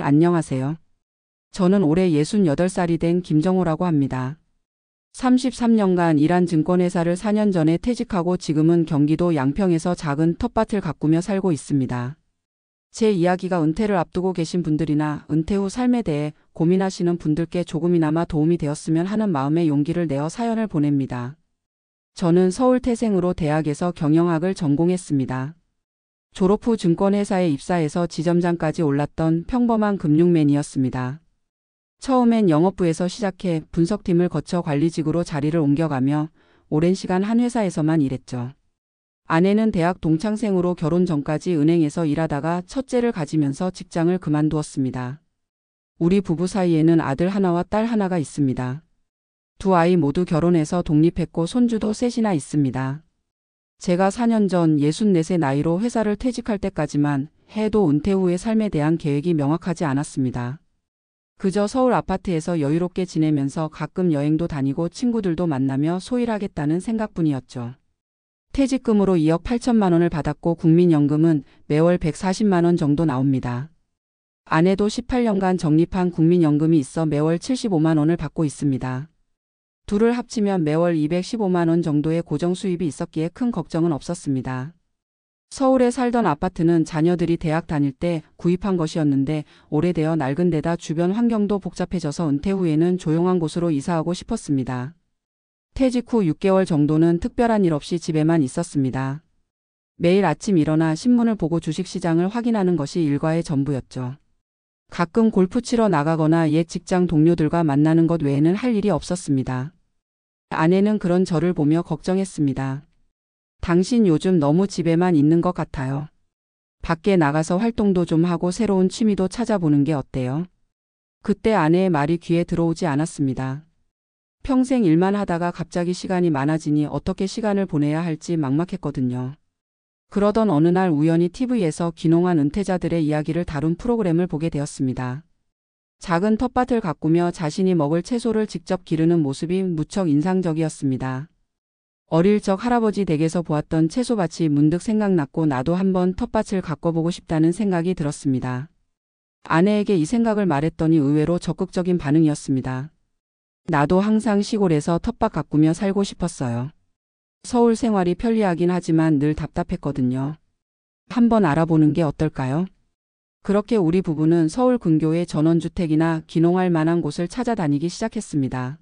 안녕하세요. 저는 올해 68살이 된 김정호라고 합니다. 33년간 일한 증권회사를 4년 전에 퇴직하고 지금은 경기도 양평에서 작은 텃밭을 가꾸며 살고 있습니다. 제 이야기가 은퇴를 앞두고 계신 분들이나 은퇴 후 삶에 대해 고민하시는 분들께 조금이나마 도움이 되었으면 하는 마음의 용기를 내어 사연을 보냅니다. 저는 서울 태생으로 대학에서 경영학을 전공했습니다. 졸업 후 증권회사에 입사해서 지점장까지 올랐던 평범한 금융맨이었습니다. 처음엔 영업부에서 시작해 분석팀을 거쳐 관리직으로 자리를 옮겨가며 오랜 시간 한 회사에서만 일했죠. 아내는 대학 동창생으로 결혼 전까지 은행에서 일하다가 첫째를 가지면서 직장을 그만두었습니다. 우리 부부 사이에는 아들 하나와 딸 하나가 있습니다. 두 아이 모두 결혼해서 독립했고 손주도 셋이나 있습니다. 제가 4년 전 64세 나이로 회사를 퇴직할 때까지만 해도 은퇴 후의 삶에 대한 계획이 명확하지 않았습니다. 그저 서울 아파트에서 여유롭게 지내면서 가끔 여행도 다니고 친구들도 만나며 소일하겠다는 생각뿐이었죠. 퇴직금으로 2억 8천만 원을 받았고 국민연금은 매월 140만 원 정도 나옵니다. 아내도 18년간 적립한 국민연금이 있어 매월 75만 원을 받고 있습니다. 둘을 합치면 매월 215만 원 정도의 고정 수입이 있었기에 큰 걱정은 없었습니다. 서울에 살던 아파트는 자녀들이 대학 다닐 때 구입한 것이었는데 오래되어 낡은 데다 주변 환경도 복잡해져서 은퇴 후에는 조용한 곳으로 이사하고 싶었습니다. 퇴직 후 6개월 정도는 특별한 일 없이 집에만 있었습니다. 매일 아침 일어나 신문을 보고 주식시장을 확인하는 것이 일과의 전부였죠. 가끔 골프 치러 나가거나 옛 직장 동료들과 만나는 것 외에는 할 일이 없었습니다. 아내는 그런 저를 보며 걱정했습니다. 당신 요즘 너무 집에만 있는 것 같아요. 밖에 나가서 활동도 좀 하고 새로운 취미도 찾아보는 게 어때요? 그때 아내의 말이 귀에 들어오지 않았습니다. 평생 일만 하다가 갑자기 시간이 많아지니 어떻게 시간을 보내야 할지 막막했거든요. 그러던 어느 날 우연히 TV에서 귀농한 은퇴자들의 이야기를 다룬 프로그램을 보게 되었습니다. 작은 텃밭을 가꾸며 자신이 먹을 채소를 직접 기르는 모습이 무척 인상적이었습니다. 어릴 적 할아버지 댁에서 보았던 채소밭이 문득 생각났고 나도 한번 텃밭을 가꿔보고 싶다는 생각이 들었습니다. 아내에게 이 생각을 말했더니 의외로 적극적인 반응이었습니다. 나도 항상 시골에서 텃밭 가꾸며 살고 싶었어요. 서울 생활이 편리하긴 하지만 늘 답답했거든요. 한번 알아보는 게 어떨까요? 그렇게 우리 부부는 서울 근교의 전원주택이나 귀농할 만한 곳을 찾아다니기 시작했습니다.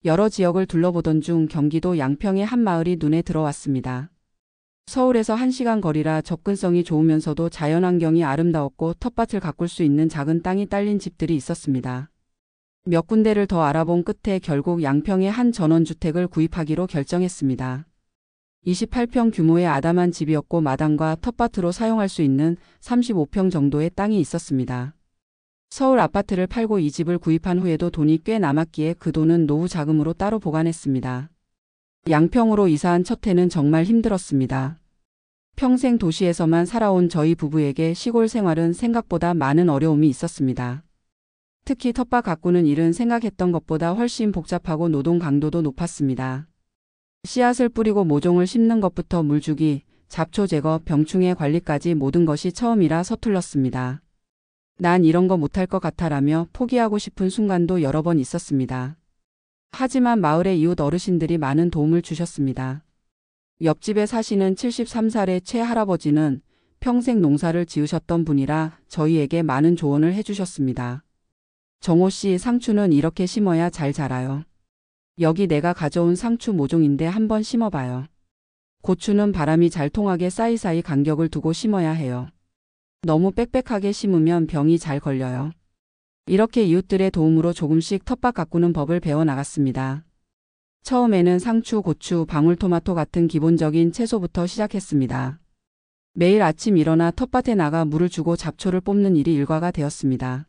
여러 지역을 둘러보던 중 경기도 양평의 한 마을이 눈에 들어왔습니다. 서울에서 1시간 거리라 접근성이 좋으면서도 자연환경이 아름다웠고 텃밭을 가꿀 수 있는 작은 땅이 딸린 집들이 있었습니다. 몇 군데를 더 알아본 끝에 결국 양평의 한 전원주택을 구입하기로 결정했습니다. 28평 규모의 아담한 집이었고 마당과 텃밭으로 사용할 수 있는 35평 정도의 땅이 있었습니다. 서울 아파트를 팔고 이 집을 구입한 후에도 돈이 꽤 남았기에 그 돈은 노후 자금으로 따로 보관했습니다. 양평으로 이사한 첫 해는 정말 힘들었습니다. 평생 도시에서만 살아온 저희 부부에게 시골 생활은 생각보다 많은 어려움이 있었습니다. 특히 텃밭 가꾸는 일은 생각했던 것보다 훨씬 복잡하고 노동 강도도 높았습니다. 씨앗을 뿌리고 모종을 심는 것부터 물주기, 잡초 제거, 병충해 관리까지 모든 것이 처음이라 서툴렀습니다. 난 이런 거 못할 것 같아라며 포기하고 싶은 순간도 여러 번 있었습니다. 하지만 마을의 이웃 어르신들이 많은 도움을 주셨습니다. 옆집에 사시는 73살의 최 할아버지는 평생 농사를 지으셨던 분이라 저희에게 많은 조언을 해주셨습니다. 정호 씨, 상추는 이렇게 심어야 잘 자라요. 여기 내가 가져온 상추 모종인데 한번 심어봐요. 고추는 바람이 잘 통하게 사이사이 간격을 두고 심어야 해요. 너무 빽빽하게 심으면 병이 잘 걸려요. 이렇게 이웃들의 도움으로 조금씩 텃밭 가꾸는 법을 배워나갔습니다. 처음에는 상추, 고추, 방울토마토 같은 기본적인 채소부터 시작했습니다. 매일 아침 일어나 텃밭에 나가 물을 주고 잡초를 뽑는 일이 일과가 되었습니다.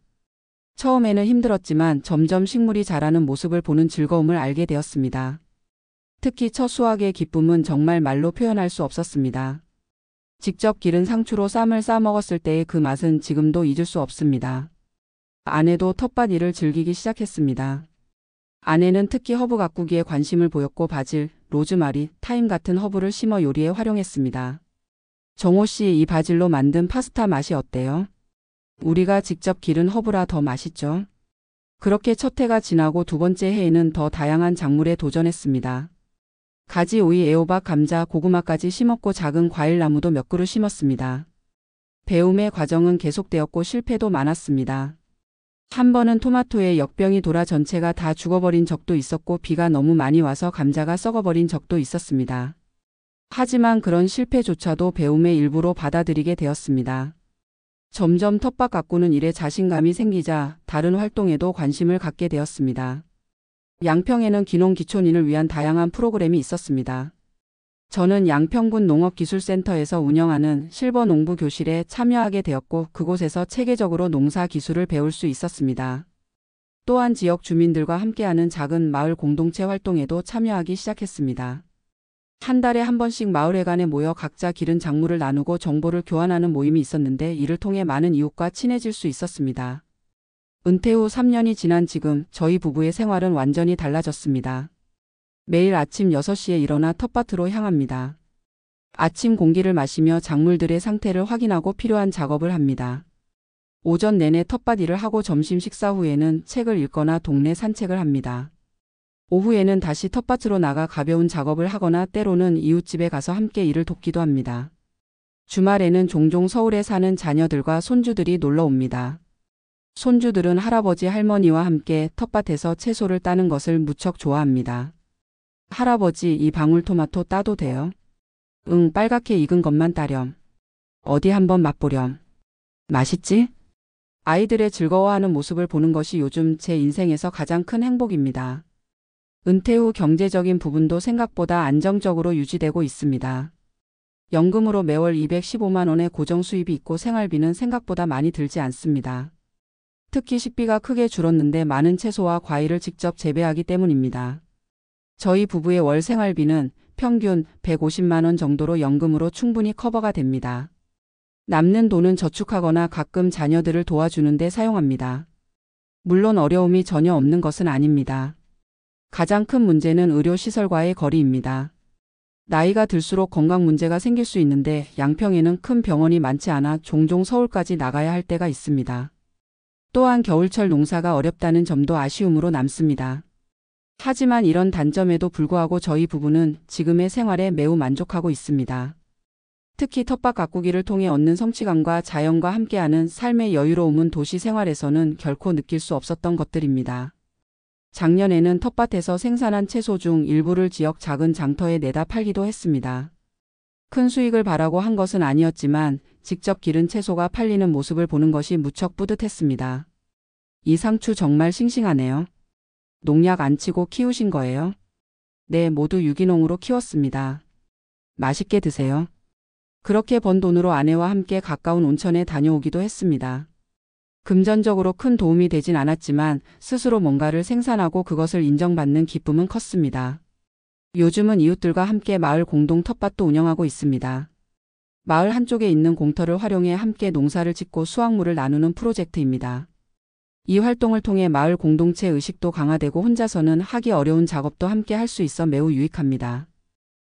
처음에는 힘들었지만 점점 식물이 자라는 모습을 보는 즐거움을 알게 되었습니다. 특히 첫 수확의 기쁨은 정말 말로 표현할 수 없었습니다. 직접 기른 상추로 쌈을 싸 먹었을 때의 그 맛은 지금도 잊을 수 없습니다. 아내도 텃밭 일을 즐기기 시작했습니다. 아내는 특히 허브 가꾸기에 관심을 보였고 바질, 로즈마리, 타임 같은 허브를 심어 요리에 활용했습니다. 정호 씨, 이 바질로 만든 파스타 맛이 어때요? 우리가 직접 기른 허브라 더 맛있죠. 그렇게 첫 해가 지나고 두 번째 해에는 더 다양한 작물에 도전했습니다. 가지, 오이, 애호박, 감자, 고구마까지 심었고 작은 과일나무도 몇 그루 심었습니다. 배움의 과정은 계속되었고 실패도 많았습니다. 한 번은 토마토에 역병이 돌아 전체가 다 죽어버린 적도 있었고 비가 너무 많이 와서 감자가 썩어버린 적도 있었습니다. 하지만 그런 실패조차도 배움의 일부로 받아들이게 되었습니다. 점점 텃밭 가꾸는 일에 자신감이 생기자 다른 활동에도 관심을 갖게 되었습니다. 양평에는 귀농 귀촌인을 위한 다양한 프로그램이 있었습니다. 저는 양평군 농업기술센터에서 운영하는 실버 농부 교실에 참여하게 되었고 그곳에서 체계적으로 농사 기술을 배울 수 있었습니다. 또한 지역 주민들과 함께하는 작은 마을 공동체 활동에도 참여하기 시작했습니다. 한 달에 한 번씩 마을회관에 모여 각자 기른 작물을 나누고 정보를 교환하는 모임이 있었는데 이를 통해 많은 이웃과 친해질 수 있었습니다. 은퇴 후 3년이 지난 지금 저희 부부의 생활은 완전히 달라졌습니다. 매일 아침 6시에 일어나 텃밭으로 향합니다. 아침 공기를 마시며 작물들의 상태를 확인하고 필요한 작업을 합니다. 오전 내내 텃밭 일을 하고 점심 식사 후에는 책을 읽거나 동네 산책을 합니다. 오후에는 다시 텃밭으로 나가 가벼운 작업을 하거나 때로는 이웃집에 가서 함께 일을 돕기도 합니다. 주말에는 종종 서울에 사는 자녀들과 손주들이 놀러 옵니다. 손주들은 할아버지 할머니와 함께 텃밭에서 채소를 따는 것을 무척 좋아합니다. 할아버지, 이 방울토마토 따도 돼요? 응, 빨갛게 익은 것만 따렴. 어디 한번 맛보렴. 맛있지? 아이들의 즐거워하는 모습을 보는 것이 요즘 제 인생에서 가장 큰 행복입니다. 은퇴 후 경제적인 부분도 생각보다 안정적으로 유지되고 있습니다. 연금으로 매월 215만 원의 고정 수입이 있고 생활비는 생각보다 많이 들지 않습니다. 특히 식비가 크게 줄었는데 많은 채소와 과일을 직접 재배하기 때문입니다. 저희 부부의 월 생활비는 평균 150만 원 정도로 연금으로 충분히 커버가 됩니다. 남는 돈은 저축하거나 가끔 자녀들을 도와주는 데 사용합니다. 물론 어려움이 전혀 없는 것은 아닙니다. 가장 큰 문제는 의료시설과의 거리입니다. 나이가 들수록 건강 문제가 생길 수 있는데 양평에는 큰 병원이 많지 않아 종종 서울까지 나가야 할 때가 있습니다. 또한 겨울철 농사가 어렵다는 점도 아쉬움으로 남습니다. 하지만 이런 단점에도 불구하고 저희 부부는 지금의 생활에 매우 만족하고 있습니다. 특히 텃밭 가꾸기를 통해 얻는 성취감과 자연과 함께하는 삶의 여유로움은 도시 생활에서는 결코 느낄 수 없었던 것들입니다. 작년에는 텃밭에서 생산한 채소 중 일부를 지역 작은 장터에 내다 팔기도 했습니다. 큰 수익을 바라고 한 것은 아니었지만 직접 기른 채소가 팔리는 모습을 보는 것이 무척 뿌듯했습니다. 이 상추 정말 싱싱하네요. 농약 안 치고 키우신 거예요? 네, 모두 유기농으로 키웠습니다. 맛있게 드세요. 그렇게 번 돈으로 아내와 함께 가까운 온천에 다녀오기도 했습니다. 금전적으로 큰 도움이 되진 않았지만 스스로 뭔가를 생산하고 그것을 인정받는 기쁨은 컸습니다. 요즘은 이웃들과 함께 마을 공동 텃밭도 운영하고 있습니다. 마을 한쪽에 있는 공터를 활용해 함께 농사를 짓고 수확물을 나누는 프로젝트입니다. 이 활동을 통해 마을 공동체 의식도 강화되고 혼자서는 하기 어려운 작업도 함께 할 수 있어 매우 유익합니다.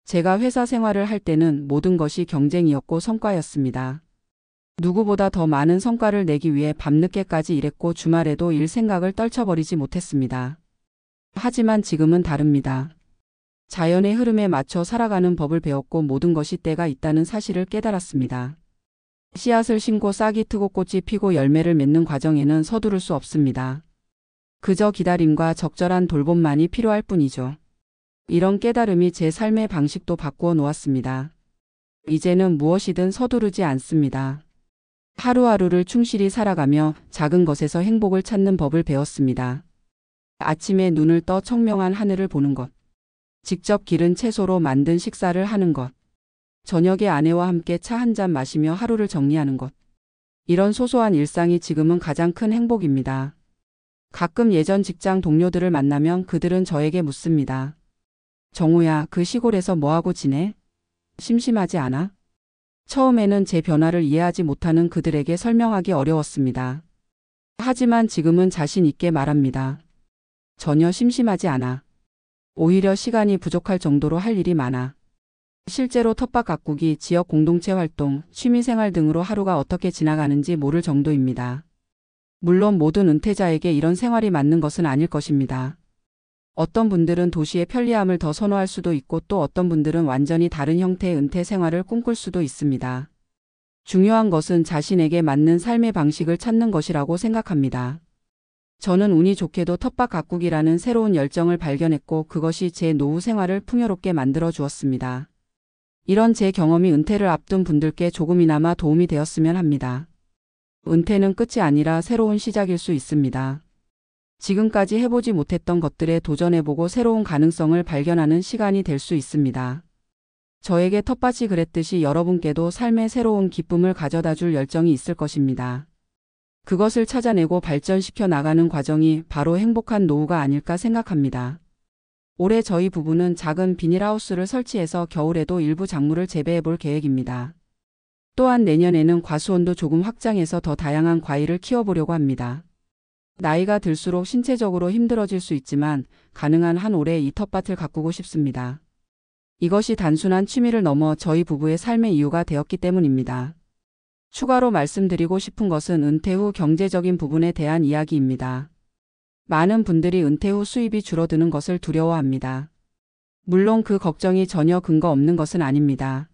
제가 회사 생활을 할 때는 모든 것이 경쟁이었고 성과였습니다. 누구보다 더 많은 성과를 내기 위해 밤늦게까지 일했고 주말에도 일 생각을 떨쳐버리지 못했습니다. 하지만 지금은 다릅니다. 자연의 흐름에 맞춰 살아가는 법을 배웠고 모든 것이 때가 있다는 사실을 깨달았습니다. 씨앗을 심고 싹이 트고 꽃이 피고 열매를 맺는 과정에는 서두를 수 없습니다. 그저 기다림과 적절한 돌봄만이 필요할 뿐이죠. 이런 깨달음이 제 삶의 방식도 바꾸어 놓았습니다. 이제는 무엇이든 서두르지 않습니다. 하루하루를 충실히 살아가며 작은 것에서 행복을 찾는 법을 배웠습니다. 아침에 눈을 떠 청명한 하늘을 보는 것. 직접 기른 채소로 만든 식사를 하는 것. 저녁에 아내와 함께 차 한 잔 마시며 하루를 정리하는 것. 이런 소소한 일상이 지금은 가장 큰 행복입니다. 가끔 예전 직장 동료들을 만나면 그들은 저에게 묻습니다. 정우야, 그 시골에서 뭐하고 지내? 심심하지 않아? 처음에는 제 변화를 이해하지 못하는 그들에게 설명하기 어려웠습니다. 하지만 지금은 자신 있게 말합니다. 전혀 심심하지 않아. 오히려 시간이 부족할 정도로 할 일이 많아. 실제로 텃밭 가꾸기, 지역 공동체 활동, 취미생활 등으로 하루가 어떻게 지나가는지 모를 정도입니다. 물론 모든 은퇴자에게 이런 생활이 맞는 것은 아닐 것입니다. 어떤 분들은 도시의 편리함을 더 선호할 수도 있고 또 어떤 분들은 완전히 다른 형태의 은퇴 생활을 꿈꿀 수도 있습니다. 중요한 것은 자신에게 맞는 삶의 방식을 찾는 것이라고 생각합니다. 저는 운이 좋게도 텃밭 가꾸기라는 새로운 열정을 발견했고 그것이 제 노후 생활을 풍요롭게 만들어 주었습니다. 이런 제 경험이 은퇴를 앞둔 분들께 조금이나마 도움이 되었으면 합니다. 은퇴는 끝이 아니라 새로운 시작일 수 있습니다. 지금까지 해보지 못했던 것들에 도전해보고 새로운 가능성을 발견하는 시간이 될 수 있습니다. 저에게 텃밭이 그랬듯이 여러분께도 삶의 새로운 기쁨을 가져다 줄 열정이 있을 것입니다. 그것을 찾아내고 발전시켜 나가는 과정이 바로 행복한 노후가 아닐까 생각합니다. 올해 저희 부부는 작은 비닐하우스를 설치해서 겨울에도 일부 작물을 재배해 볼 계획입니다. 또한 내년에는 과수원도 조금 확장해서 더 다양한 과일을 키워보려고 합니다. 나이가 들수록 신체적으로 힘들어질 수 있지만 가능한 한 올해 이 텃밭을 가꾸고 싶습니다. 이것이 단순한 취미를 넘어 저희 부부의 삶의 이유가 되었기 때문입니다. 추가로 말씀드리고 싶은 것은 은퇴 후 경제적인 부분에 대한 이야기입니다. 많은 분들이 은퇴 후 수입이 줄어드는 것을 두려워합니다. 물론 그 걱정이 전혀 근거 없는 것은 아닙니다.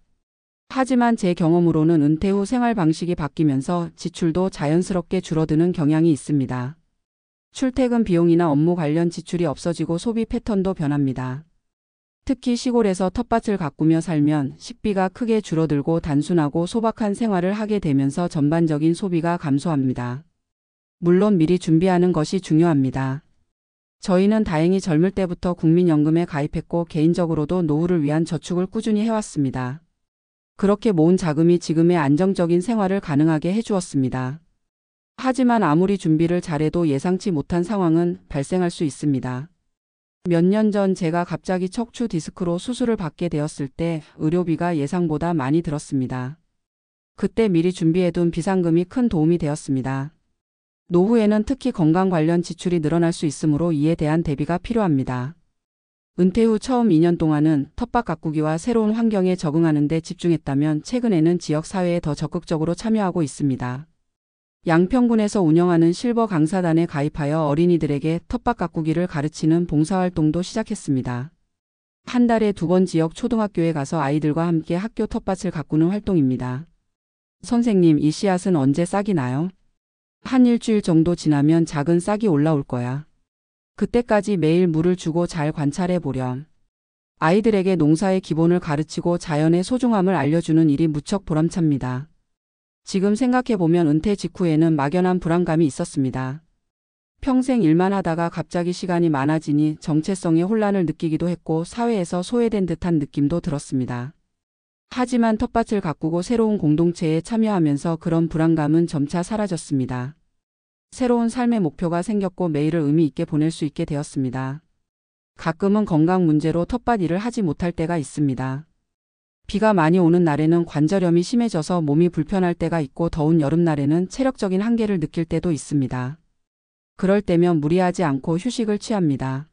하지만 제 경험으로는 은퇴 후 생활 방식이 바뀌면서 지출도 자연스럽게 줄어드는 경향이 있습니다. 출퇴근 비용이나 업무 관련 지출이 없어지고 소비 패턴도 변합니다. 특히 시골에서 텃밭을 가꾸며 살면 식비가 크게 줄어들고 단순하고 소박한 생활을 하게 되면서 전반적인 소비가 감소합니다. 물론 미리 준비하는 것이 중요합니다. 저희는 다행히 젊을 때부터 국민연금에 가입했고 개인적으로도 노후를 위한 저축을 꾸준히 해왔습니다. 그렇게 모은 자금이 지금의 안정적인 생활을 가능하게 해주었습니다. 하지만 아무리 준비를 잘해도 예상치 못한 상황은 발생할 수 있습니다. 몇 년 전 제가 갑자기 척추 디스크로 수술을 받게 되었을 때 의료비가 예상보다 많이 들었습니다. 그때 미리 준비해둔 비상금이 큰 도움이 되었습니다. 노후에는 특히 건강 관련 지출이 늘어날 수 있으므로 이에 대한 대비가 필요합니다. 은퇴 후 처음 2년 동안은 텃밭 가꾸기와 새로운 환경에 적응하는 데 집중했다면 최근에는 지역사회에 더 적극적으로 참여하고 있습니다. 양평군에서 운영하는 실버 강사단에 가입하여 어린이들에게 텃밭 가꾸기를 가르치는 봉사활동도 시작했습니다. 한 달에 2번 지역 초등학교에 가서 아이들과 함께 학교 텃밭을 가꾸는 활동입니다. 선생님, 이 씨앗은 언제 싹이 나요? 한 일주일 정도 지나면 작은 싹이 올라올 거야. 그때까지 매일 물을 주고 잘 관찰해 보렴. 아이들에게 농사의 기본을 가르치고 자연의 소중함을 알려주는 일이 무척 보람찹니다. 지금 생각해보면 은퇴 직후에는 막연한 불안감이 있었습니다. 평생 일만 하다가 갑자기 시간이 많아지니 정체성의 혼란을 느끼기도 했고 사회에서 소외된 듯한 느낌도 들었습니다. 하지만 텃밭을 가꾸고 새로운 공동체에 참여하면서 그런 불안감은 점차 사라졌습니다. 새로운 삶의 목표가 생겼고 매일을 의미 있게 보낼 수 있게 되었습니다. 가끔은 건강 문제로 텃밭 일을 하지 못할 때가 있습니다. 비가 많이 오는 날에는 관절염이 심해져서 몸이 불편할 때가 있고 더운 여름날에는 체력적인 한계를 느낄 때도 있습니다. 그럴 때면 무리하지 않고 휴식을 취합니다.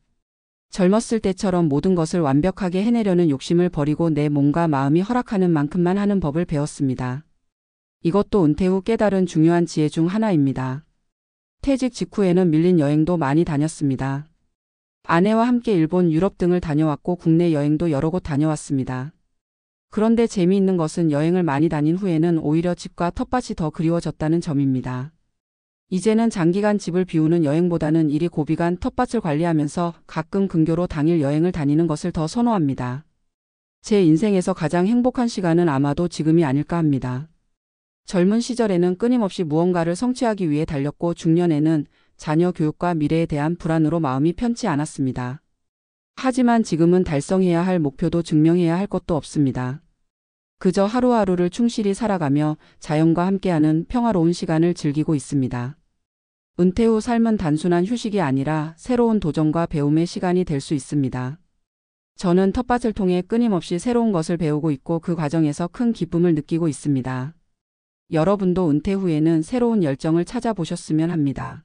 젊었을 때처럼 모든 것을 완벽하게 해내려는 욕심을 버리고 내 몸과 마음이 허락하는 만큼만 하는 법을 배웠습니다. 이것도 은퇴 후 깨달은 중요한 지혜 중 하나입니다. 퇴직 직후에는 밀린 여행도 많이 다녔습니다. 아내와 함께 일본, 유럽 등을 다녀왔고 국내 여행도 여러 곳 다녀왔습니다. 그런데 재미있는 것은 여행을 많이 다닌 후에는 오히려 집과 텃밭이 더 그리워졌다는 점입니다. 이제는 장기간 집을 비우는 여행보다는 이리 고비간 텃밭을 관리하면서 가끔 근교로 당일 여행을 다니는 것을 더 선호합니다. 제 인생에서 가장 행복한 시간은 아마도 지금이 아닐까 합니다. 젊은 시절에는 끊임없이 무언가를 성취하기 위해 달렸고 중년에는 자녀 교육과 미래에 대한 불안으로 마음이 편치 않았습니다. 하지만 지금은 달성해야 할 목표도 증명해야 할 것도 없습니다. 그저 하루하루를 충실히 살아가며 자연과 함께하는 평화로운 시간을 즐기고 있습니다. 은퇴 후 삶은 단순한 휴식이 아니라 새로운 도전과 배움의 시간이 될 수 있습니다. 저는 텃밭을 통해 끊임없이 새로운 것을 배우고 있고 그 과정에서 큰 기쁨을 느끼고 있습니다. 여러분도 은퇴 후에는 새로운 열정을 찾아보셨으면 합니다.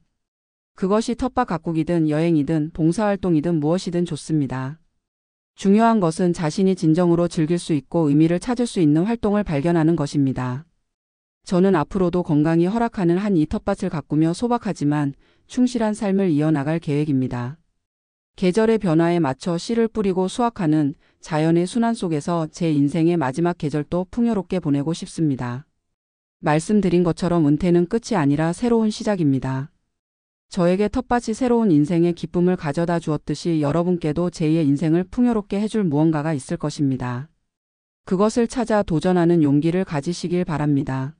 그것이 텃밭 가꾸기든 여행이든 봉사활동이든 무엇이든 좋습니다. 중요한 것은 자신이 진정으로 즐길 수 있고 의미를 찾을 수 있는 활동을 발견하는 것입니다. 저는 앞으로도 건강이 허락하는 한 이 텃밭을 가꾸며 소박하지만 충실한 삶을 이어나갈 계획입니다. 계절의 변화에 맞춰 씨를 뿌리고 수확하는 자연의 순환 속에서 제 인생의 마지막 계절도 풍요롭게 보내고 싶습니다. 말씀드린 것처럼 은퇴는 끝이 아니라 새로운 시작입니다. 저에게 텃밭이 새로운 인생의 기쁨을 가져다 주었듯이 여러분께도 제2의 인생을 풍요롭게 해줄 무언가가 있을 것입니다. 그것을 찾아 도전하는 용기를 가지시길 바랍니다.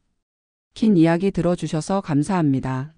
긴 이야기 들어주셔서 감사합니다.